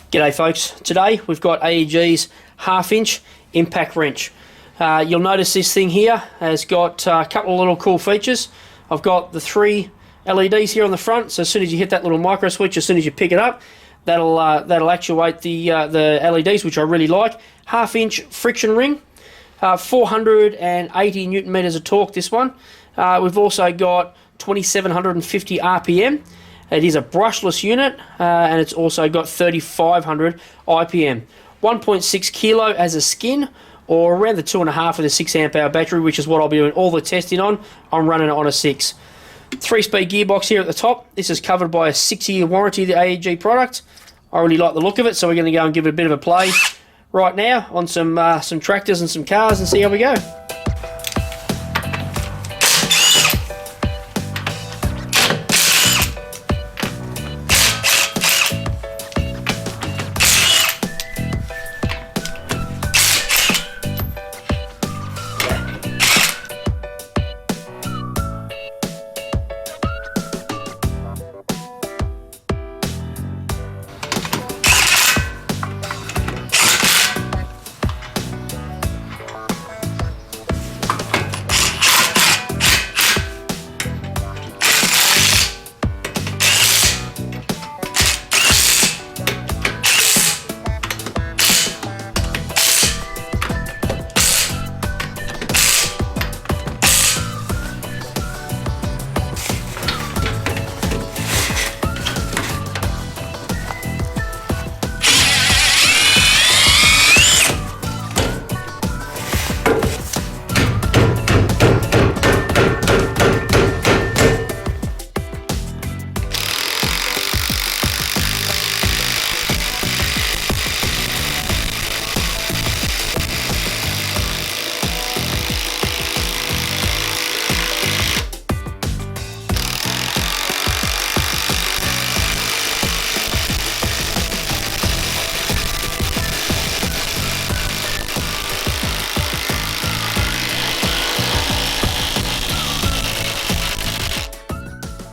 G'day folks, today we've got AEG's half-inch impact wrench. You'll notice this thing here has got a couple of little cool features. I've got the 3 LEDs here on the front, so as soon as you hit that little micro switch, as soon as you pick it up, that'll actuate the LEDs, which I really like. Half-inch friction ring, 480 Newton meters of torque this one. We've also got 2750 RPM. It is a brushless unit, and it's also got 3500 IPM. 1.6 kilo as a skin, or around the 2.5 with a 6 amp hour battery, which is what I'll be doing all the testing on. I'm running it on a 6. 3-speed gearbox here at the top. This is covered by a 6-year warranty of the AEG product. I really like the look of it, so we're going to go and give it a bit of a play right now on some tractors and some cars and see how we go.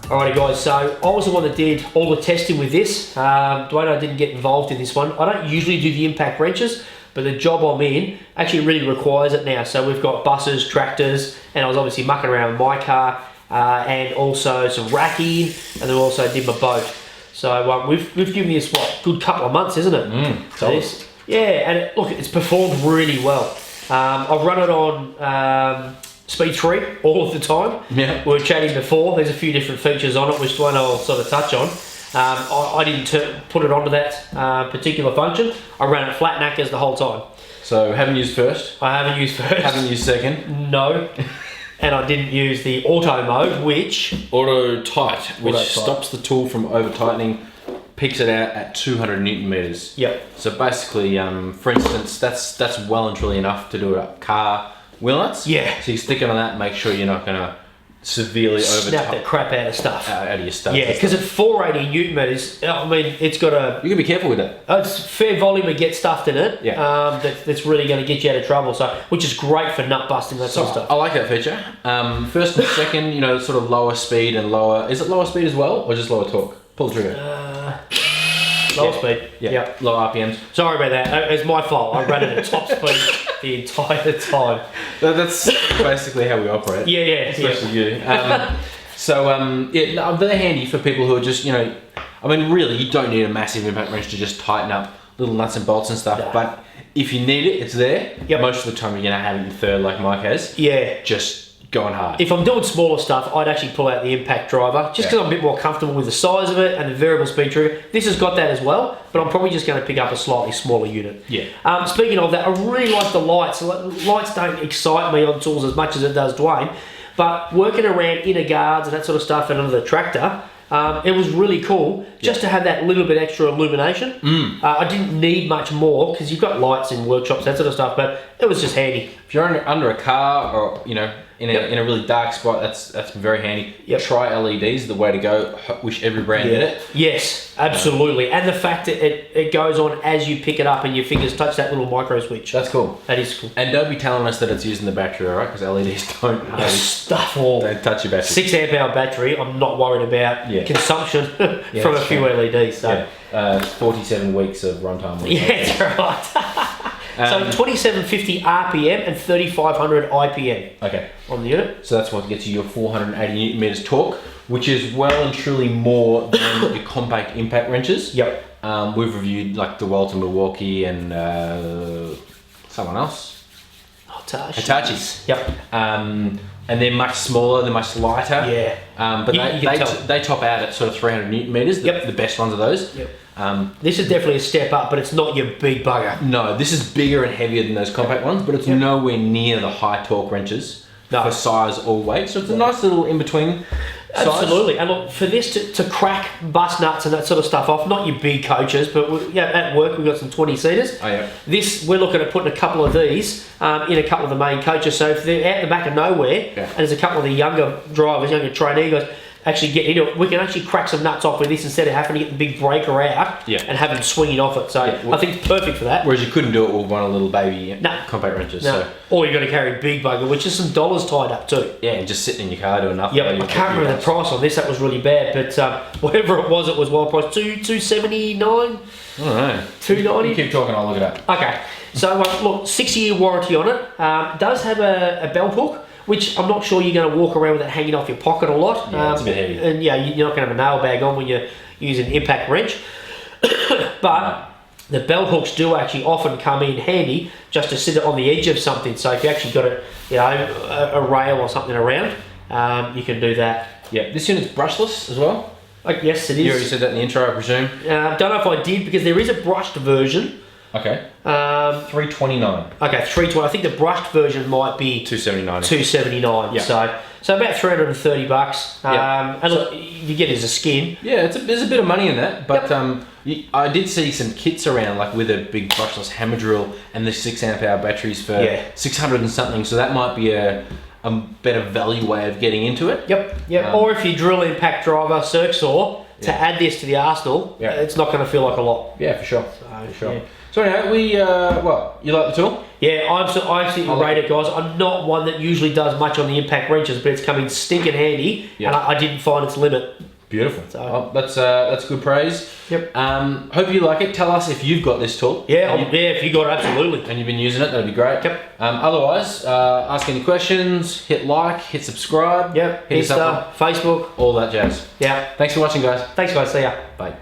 Alrighty guys, so I was the one that did all the testing with this. Dwayne didn't get involved in this one. I don't usually do the impact wrenches, but the job I'm in actually really requires it now. So we've got buses, tractors, and I was obviously mucking around with my car, and also some racking, and then also did my boat. So we've given this, what, good couple of months, isn't it? So this, yeah, and look, it's performed really well. I've run it on Speed 3 all of the time. Yeah. We were chatting before, there's a few different features on it, which one I'll sort of touch on. I didn't put it onto that particular function. I ran it flat knackers the whole time. So haven't used first? I haven't used first. Haven't used second? No. And I didn't use the auto mode, which... Auto tight, which stops the tool from over tightening, picks it out at 200 Newton meters. Yep. So basically, for instance, that's well and truly enough to do a car wheel nuts. Yeah. So you stick it on that and make sure you're not going to severely snap the crap out of stuff. Out of your stuff. Yeah, because at 480 Newton meters, I mean, it's got a... You can be careful with it. It's fair volume of get stuffed in it. Yeah. That's really going to get you out of trouble. So, which is great for nut busting, that sort of stuff. I like that feature. First and second, you know, sort of lower speed and lower... Is it lower speed as well, or just lower torque? Pull the trigger. Lower speed. Yeah. Yep. Lower RPMs. Sorry about that. It's my fault. I ran it at top speed the entire time. That's basically how we operate. Yeah. Especially you. Yeah, they're handy for people who are just, you know, I mean, really, you don't need a massive impact wrench to just tighten up little nuts and bolts and stuff. No. But if you need it, it's there. Yep. Most of the time, you're gonna have it in third, like Mike has. Yeah. Just going hard. If I'm doing smaller stuff, I'd actually pull out the impact driver, just because I'm a bit more comfortable with the size of it and the variable speed trigger. This has got that as well, but I'm probably just going to pick up a slightly smaller unit. Yeah. Speaking of that, I really like the lights. Lights don't excite me on tools as much as it does Dwayne, but working around inner guards and that sort of stuff and under the tractor, it was really cool just to have that little bit extra illumination. I didn't need much more because you've got lights in workshops, that sort of stuff, but it was just handy. If you're under a car or, you know, in a really dark spot, that's very handy. Try LEDs, the way to go. Wish every brand did it. Yes, absolutely. And the fact that it goes on as you pick it up and your fingers touch that little micro switch. That's cool. That is cool. And don't be telling us that it's using the battery, alright? Because LEDs don't hardly stuff all. Don't touch your battery. 6 amp hour battery. I'm not worried about consumption from a few LEDs. So 47 weeks of runtime. Yeah, that's right. So 2750 RPM and 3500 IPM. Okay. On the unit. So that's what gets you your 480 newton meters torque, which is well and truly more than your compact impact wrenches. Yep. We've reviewed like the Walter Milwaukee and someone else. Hitachis. Yep. And they're much smaller, they're much lighter. Yeah. But they top out at sort of 300 newton meters. Yep. The best ones are those. Yep. This is definitely a step up, but it's not your big bugger. No, this is bigger and heavier than those compact ones, but it's nowhere near the high torque wrenches for size or weight. So it's a nice little in between. Absolutely, and look, for this to crack bus nuts and that sort of stuff off, not your big coaches, but at work we've got some 20-seaters. Oh, yeah. This, we're looking at putting a couple of these in a couple of the main coaches, so if they're out the back of nowhere, and there's a couple of the younger drivers, younger trainee guys, actually get into it, we can actually crack some nuts off with this instead of having to get the big breaker out and have them swinging off it. So I think it's perfect for that. Whereas you couldn't do it with one of the little baby compact wrenches. No. So. Or you've got to carry a big bugger, which is some dollars tied up too. Yeah, and just sitting in your car doing nothing. Yeah, I can't remember the price on this. That was really bad, but whatever it was well priced. $279. I don't know. $290. You keep talking, I'll look it up. Okay, so look, 6-year warranty on it. It does have a bell hook, which I'm not sure you're going to walk around with it hanging off your pocket a lot. Yeah, it's a bit heavy. And yeah, you're not going to have a nail bag on when you're using impact wrench. But the bell hooks do actually often come in handy just to sit it on the edge of something. So if you actually got a rail or something around, you can do that. Yeah, this unit's brushless as well. Yes, it is. You already said that in the intro, I presume. Don't know if I did, because there is a brushed version. Okay. 329. Okay, 320. I think the brushed version might be 279. 279. Yeah. So about $330. Yeah. And look, you get it as a skin. Yeah, there's a bit of money in that, but I did see some kits around, like with a big brushless hammer drill and the 6 amp hour batteries for 600 and something. So that might be a better value way of getting into it. Yep. Or if you drill impact driver circ saw to add this to the arsenal, it's not going to feel like a lot. Yeah, for sure. Yeah. So anyway, you like the tool? Yeah, I absolutely rate it, guys. I'm not one that usually does much on the impact wrenches, but it's coming stinking handy, and I didn't find its limit. Beautiful. So that's good praise. Yep. Hope you like it. Tell us if you've got this tool. Yeah, if you got it, absolutely. And you've been using it, that'd be great. Yep. Otherwise, ask any questions, hit like, hit subscribe. Yep. Hit Insta, Facebook. All that jazz. Yeah. Thanks for watching, guys. Thanks, guys. See ya. Bye.